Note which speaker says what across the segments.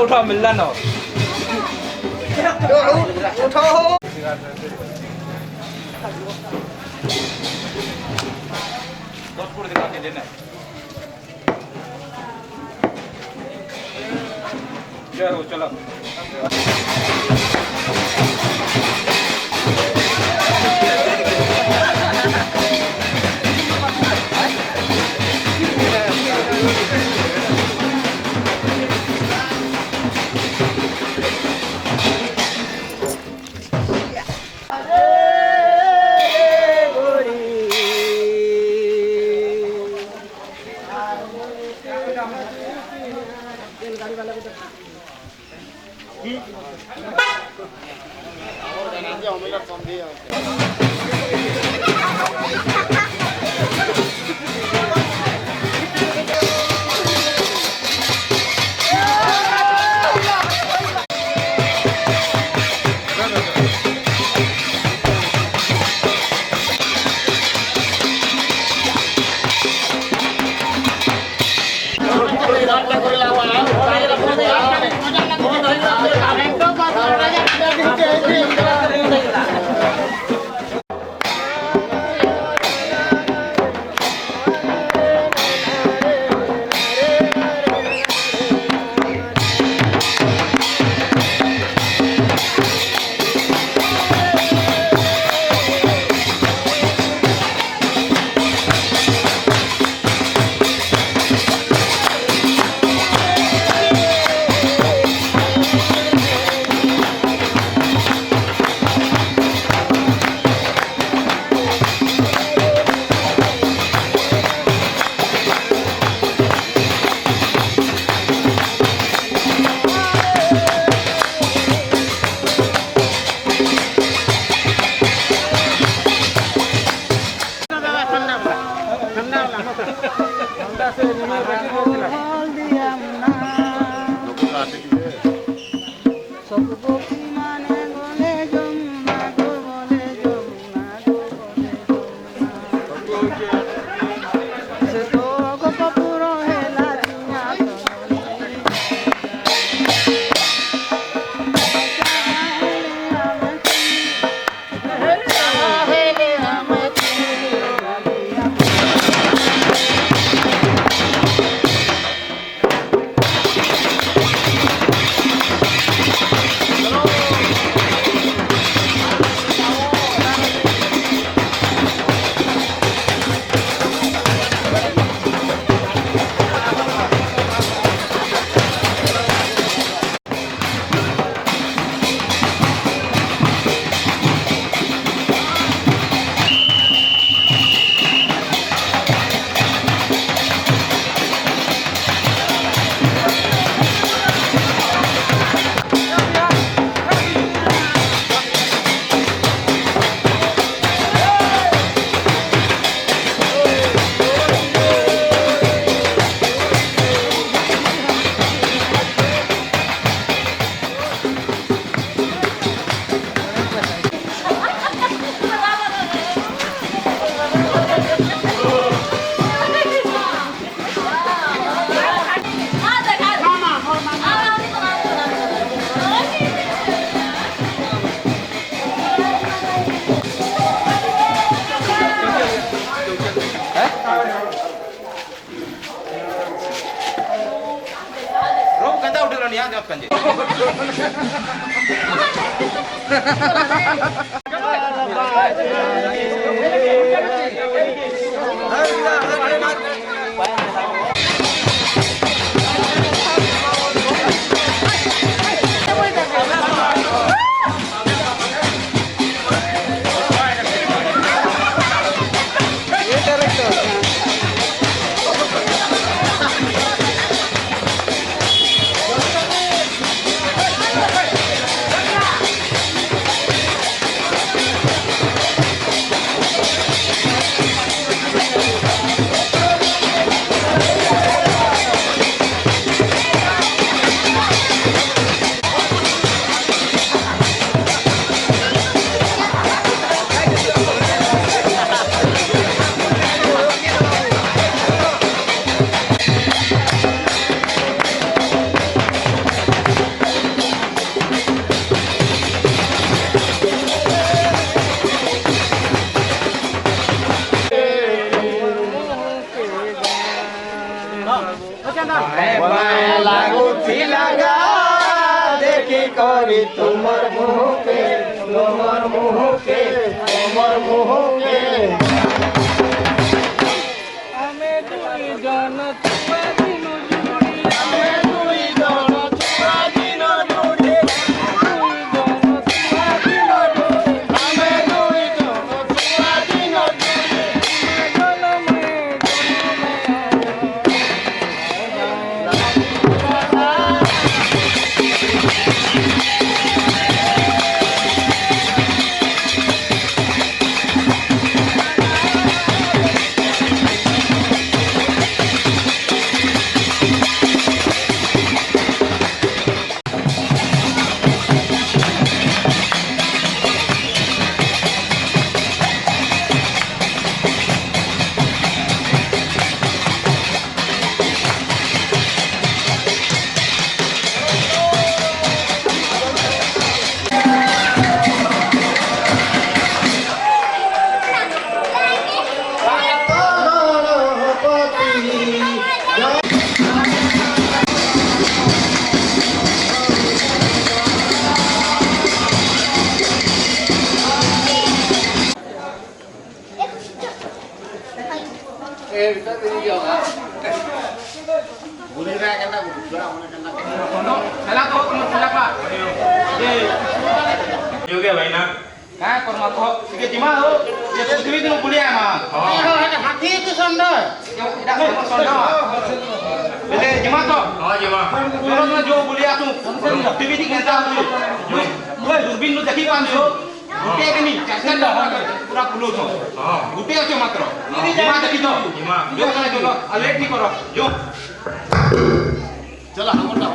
Speaker 1: उठा मिलना ना उठो जय हो चलो
Speaker 2: তোমার মুখে তোমার মুখে তোমার মুখে
Speaker 1: আমি দুইজন ছুয়া দিন জুড়ি
Speaker 2: আমি দুইজন ছুয়া দিন জুড়ে
Speaker 1: দুইজন ছুয়া দিন জুড়ি
Speaker 2: আমি দুইজন ছুয়া দিন জুড়ে
Speaker 1: জনমে
Speaker 3: juga baina
Speaker 1: Nah, korma ko.
Speaker 3: sige jima ho ye putri tu kuliah ma
Speaker 2: হাতি তো সন্ধ্যা
Speaker 3: tidak mau sondo bele jima to jima terus na jo kuliah tu tv di kenta tu moi durbin nu dekhi pan jo gute ke ni chasan da pura pulo to gute ache matro jima dekhi to jima jo kana jo late ni karo jo
Speaker 2: চলো আমরা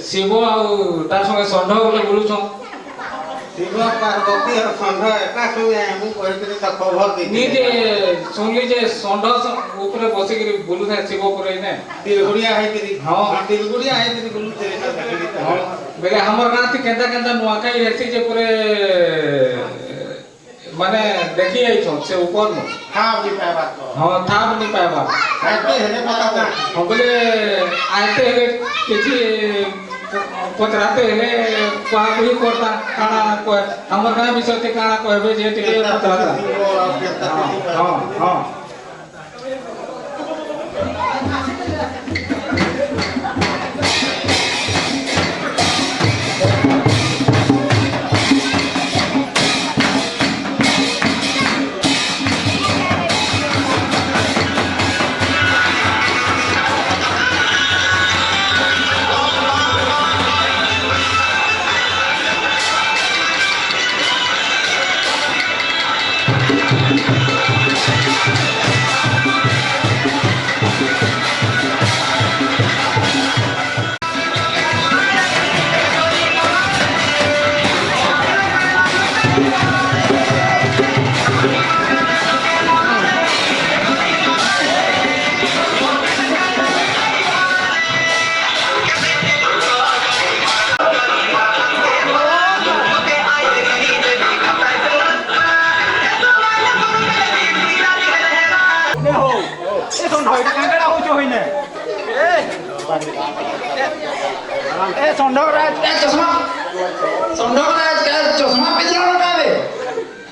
Speaker 1: शिव तार संगे षंढ बोले बोलुछ
Speaker 2: शिव पार्वती और षंढ एका संगे हम कहते त खबर दे
Speaker 1: नी जे सुनली जे षंढ ऊपर बसी के बोलु था शिव ऊपर ने
Speaker 2: दिलगुड़िया है तेरी
Speaker 1: हां
Speaker 2: दिलगुड़िया है तेरी बोलु तेरे
Speaker 1: बेले हमर गां थी केंदा केंदा नुआखाई रहसी जे पूरे माने देखी आई छन से ऊपर में
Speaker 2: हाँ भी पाएगा तो
Speaker 1: हां था नहीं पाएबा
Speaker 2: ऐसे हेले पता ना
Speaker 1: हम बोले आते हेले किछि पचराते हेले कोआ भी करता काना कोए हमर गाय विषय ते काना कहबे जे टिके पचराता हां हां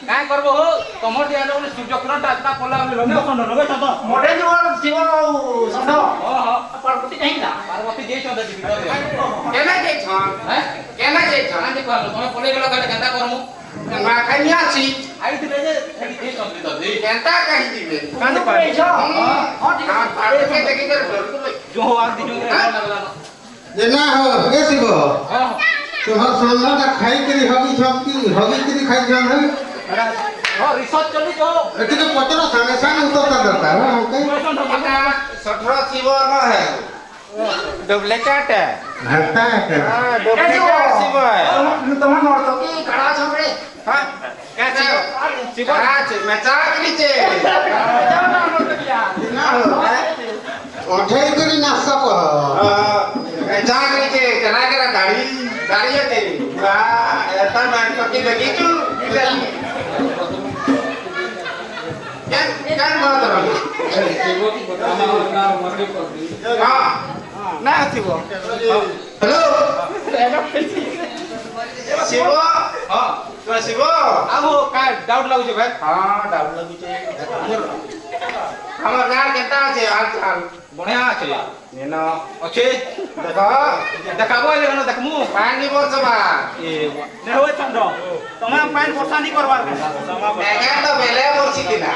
Speaker 3: काय करबो हो तमर दिया ने सूर्यकिरण टाटा पला मिलो ने संड नगे छत मोडे जोर शिव संड हां पार्वती कहीं ना पार्वती जे छत दिबी केना जे छन हैं केना जे छन जे कहलो तमे पले गेलो काटे केंता करमु मा खाई आसी आई दिले जे जे छन दे दे केंता कहि दिबे कांदे पाए हां ठीक है पार्वती देखि कर जो हो आग दिजो लागला
Speaker 2: जे ना हो के शिव हां तोहर सोना का खाई करी हगी करी खाई जान है
Speaker 3: हां रिसर्च चली जो
Speaker 2: एटी के पचरा साने साने उतरता करता है ओके
Speaker 3: सठरा शिव न है डुप्लीकेट है
Speaker 2: हटता है
Speaker 3: हां डुप्लीकेट शिव है तुम नोट की खड़ा छमरे हां कैसे शिव आज मैं चाक नीचे जाना नोट किया
Speaker 2: ओठे करी नास्ता को
Speaker 3: चाक नीचे चला के गाड़ी है तेरी वाह ऐसा मैं कभी लगी तू क्या बात है
Speaker 1: शिवो की बताना ना मरने पर दी
Speaker 3: हां ना शिवो हेलो शिवो हां तो शिवो आबो का डाउट लागु छे भाई हां डाउट लागु छे हमर गार केता छे हाल चाल बढ़िया छे नेना अच्छे देखाबो ले न देखमु पानी बरसबा ए ने होय चंद्र तमे पानी वर्षा नहीं करबार एगा तो बेले बरसी दिना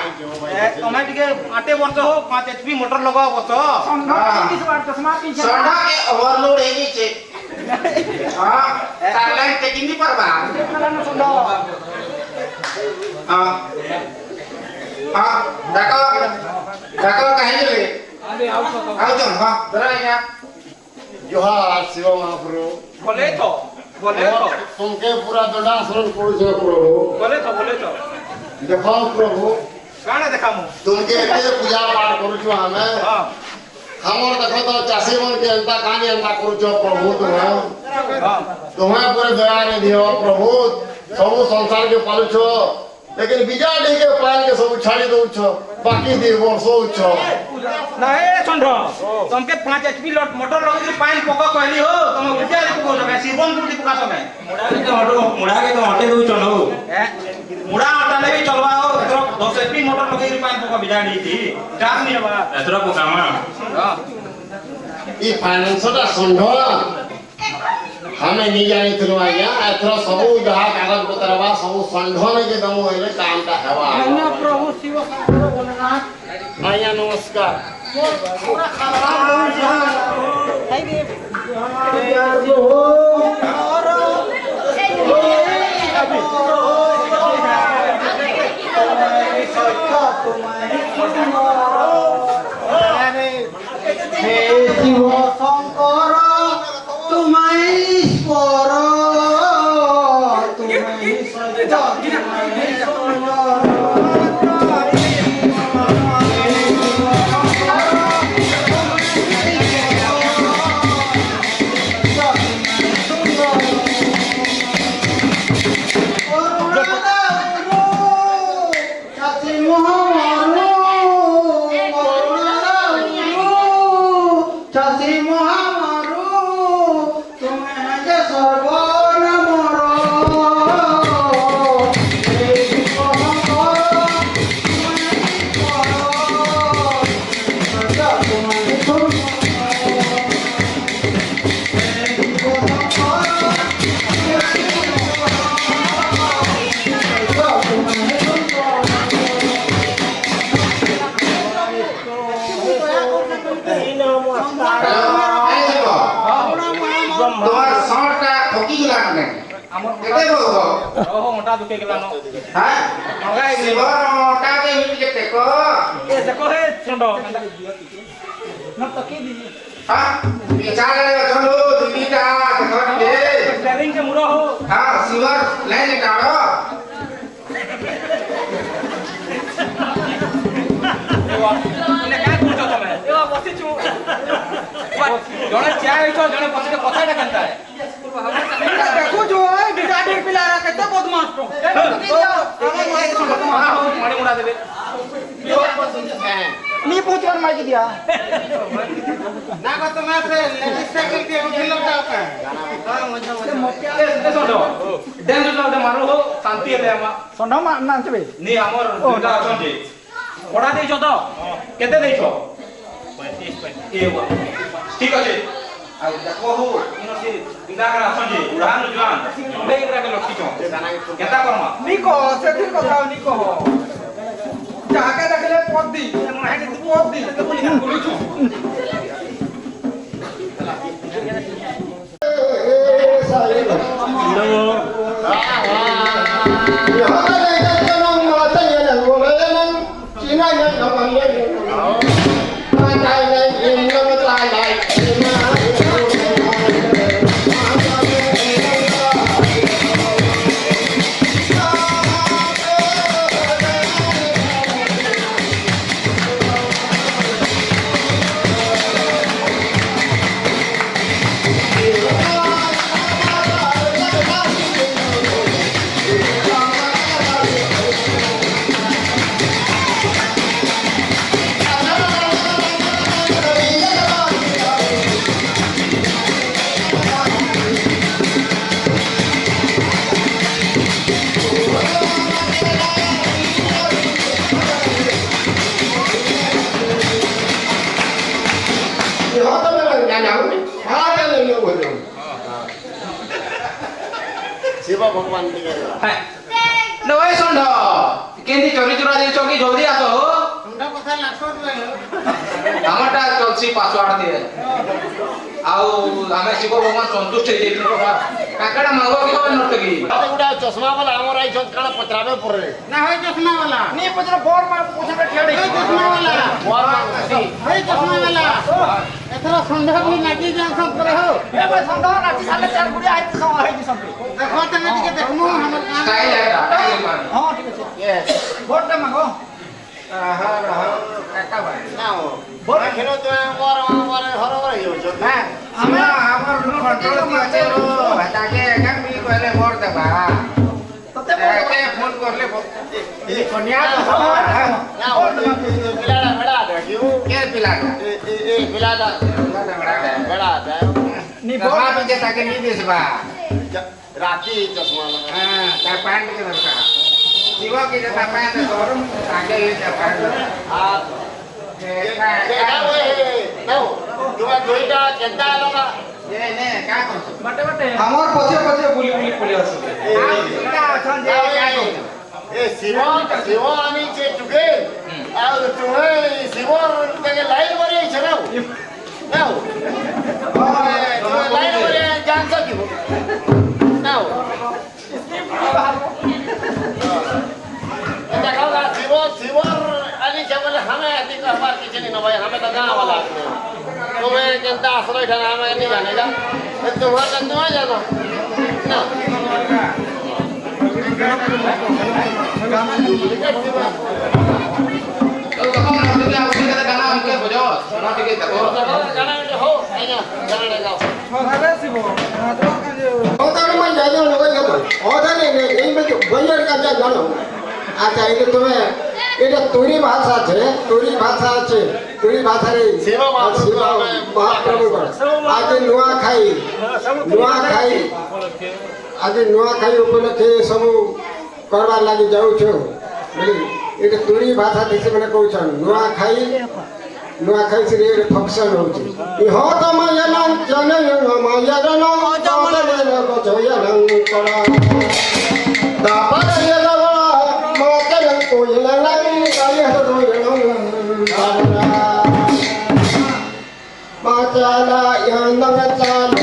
Speaker 3: तमे टिके 8 वर्ष हो 5 एचपी मोटर लगाओ बस संडा 30 बार चश्मा पीछे संडा के ओवरलोड हेगी छे हां साइलेंट चेकिंग नहीं परबा हां हां देखो कहीं चले
Speaker 1: आदे आओ तो
Speaker 3: आओ चल हां जरा यहाँ
Speaker 2: जोहार शिव महाप्रभु
Speaker 3: बोले तो
Speaker 2: तुमके पूरा दंडासन करू छे प्रभु
Speaker 3: बोले तो
Speaker 2: देखो प्रभु
Speaker 3: काना देखामु
Speaker 2: तुमके एते पूजा पाठ करू छो हमें
Speaker 3: हां
Speaker 2: हमर देखो तो चासी मन के अंता कहानी अंता करू छो प्रभु तुम्हें पूरे दया रे दियो प्रभु सब संसार के पालू छो लेकिन बिजाडी के पाल के सब छाड़ी दउ छो बाकी 2 वर्ष हो छो
Speaker 3: नहीं चंद्र तुमके 5 एचपी मोटर लगे पानी पका कहली हो तुम उल्टा को लगा शिवम गुडी पका समय मुड़ा के तो हटे दउ चलो मुड़ा हटाले भी चलवा हो 10 एचपी मोटर लगे पानी पका बिजाडी थी जात नहीं बा एतरा पकामा हां
Speaker 2: ई फाइनेंस दा संढो हमें नहीं जानी थलो आया एथरो सब जहां कागज पत्रवा सब संढो में के दमो हेले काम का हवा
Speaker 3: अन्य प्रभु शिव शंकर भोलेनाथ
Speaker 2: आया नमस्कार
Speaker 3: पूरा खाना खाई दे
Speaker 2: यार जो हो
Speaker 3: और
Speaker 2: हे शिव शंकर तुम्हारी स्वर तुम्हारी सत्य तुम्हारी सुंदर
Speaker 4: তোমার শর্টটা ঠকি গেলাম না কেতে বলবো
Speaker 3: ওহ মোটা দুকে গেলানো
Speaker 4: হ্যাঁ
Speaker 3: নগাই
Speaker 4: শিবর মোটা কে মিল কেতে কো
Speaker 3: এ দেখো হে চন্ড না তো কি দি
Speaker 4: হ্যাঁ বিচারে চলো দুইটা দেখো কে
Speaker 3: স্টারিং के मुरो हो
Speaker 4: হ্যাঁ শিবর লাইন কাড়ো
Speaker 3: এনে কাই করছো তুমি এবা বসিছু জনে চা হইছো জনে বসিতে কথাটা কেনতা দেখো जो है बिजाडी पिलारा केते बदमाश तो मारे मुड़ा देबे नी पूछन मार के दिया ना को तो मैं से लेडीज साइकिल के खेलो जाओ का ए सोडो देन जो मारो हो शांति ले आमा सोडो मा ना चबे नी हमर दुटा अछन जे ओडा देइछो तो केते देइछो 35 ए ठीक আছে আর দেখো হো ইনো সে দিনাগরা আছন যে উড়ান জওয়ান বেইরা কে লক্ষিছো কেতা করমা নিকো সেতির কথা নিকো যাকে দেখলে পদ দি এমন হাইতে পদ দি তো বলি না বলিছো
Speaker 2: शिव भगवान के
Speaker 4: नो ए सुंडो केंदी चोरी चुरा दे चौकी जल्दी आसो
Speaker 3: तुमरा কথা লাখো
Speaker 4: আমারটা চলছি পাসওয়ার্ড দিয়ে আও আমি শিব ভগবান সন্তুষ্ট হই যাই কাকাটা মাগো কি হবে নর্তকি
Speaker 2: अरे उड़ा चश्मा वाला हमर आई छन काला पत्रावे पड़े
Speaker 3: ना है चश्मा वाला नी पत्र बोर्ड में पूछे ठेड़े चश्मा वाला
Speaker 2: बोर में
Speaker 3: है चश्मा वाला एथरा संध्या भी लागी जान सब करे हो ए भाई संध्या राती साले 4 गुड़ी आई तो है जी सब देखो तने टिके देखमु हमर काम
Speaker 4: स्टाइल है
Speaker 3: हां ठीक है यस बोर्ड में मांगो हां काका भाई
Speaker 2: ना हो बोर खेलो तो बोर हर हर हियो छ
Speaker 4: ना हमर कंट्रोल की আছে তাকে একা মি কইলে ভোট দেবা
Speaker 3: तते
Speaker 4: একে ফোন করলে
Speaker 3: ए कन्या
Speaker 2: ना हो पिलाड़ा बड़ा दे क्यों
Speaker 4: কে পিলাটা
Speaker 2: ए पिलाड़ा बड़ा दे
Speaker 3: नी
Speaker 4: বাবা বিজে তাকে নি দেসবা
Speaker 2: राखी चश्मा लगा
Speaker 4: হ্যাঁ তার প্যান্ট কে দরকার শিব কি যে তার প্যান্ট গরম তাকে এই প্যান্ট
Speaker 2: आ केना होए ना तुम दोइटा केनता लगा
Speaker 4: ये ने का करछ
Speaker 3: बटे बटे
Speaker 1: আমার পছে পছে বুলি বুলি পড়ে আছে
Speaker 3: का छन जे का
Speaker 2: ए शिव आनी चे टुके आ तुम्हें शिव के लाइन मारे छ ना ना तुम्हें लाइन मारे जान सकी ना देखा शिव आनी छ बोले हमें अति करबार किछ नहीं न भाई हमें तो गांव वाला तुम्हें केनता आश्रय ठना हमें नहीं जानेगा तुम्हारा तुम जानो ना
Speaker 4: तो कम नर्तकी आउसे के गाना हमके बजाओ नर्तकी देखो
Speaker 2: गाना हो आइया गाना गाओ
Speaker 3: घरे सिबो तो का जे
Speaker 5: होता मैं जानो लोग होता नहीं नहीं में बंजर का जा जानो अच्छा ये तुम्हें এটা তুরি ভাষা আছে তুরি ভাষা আছে তুরি ভাষারে
Speaker 2: सेवा
Speaker 5: মহাপ্রভু আজ নুয়াখাই আজ নুয়াখাই উপলক্ষে সবু করবার লাগি যাউছ এটা তুরি ভাষা দেখে মানে কৌছন নুয়াখাই সে ফাংশন হচ্ছে ই হত মায়ালাম জানে মায়ারন joya nang kora dapat ya lawa mata yang koi lang kaya do yang para macana yang nang